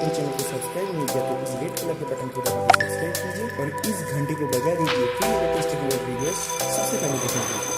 नहीं चैनल को सब्सक्राइब नहीं किया तो इस रेड कलर के बटन को दबाकर सब्सक्राइब कीजिए और इस घंटी को बजा दीजिए फिर लेटेस्ट वीडियोस सबसे पहले देखने के लिए।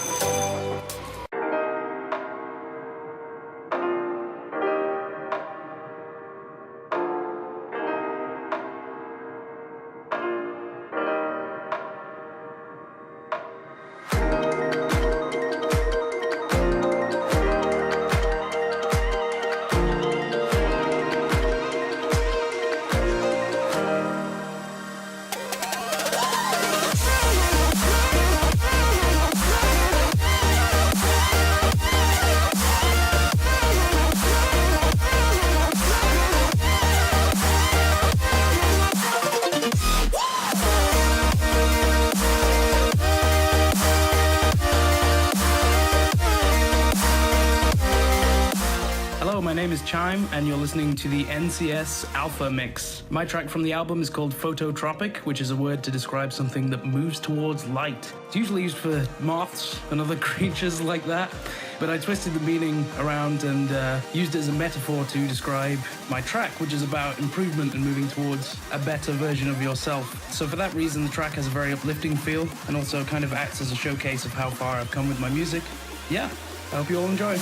Hello, my name is Chime, and you're listening to the NCS Alpha Mix. My track from the album is called Phototropic, which is a word to describe something that moves towards light. It's usually used for moths and other creatures like that, but I twisted the meaning around and used it as a metaphor to describe my track, which is about improvement and moving towards a better version of yourself. So for that reason, the track has a very uplifting feel and also kind of acts as a showcase of how far I've come with my music. Yeah, I hope you all enjoy.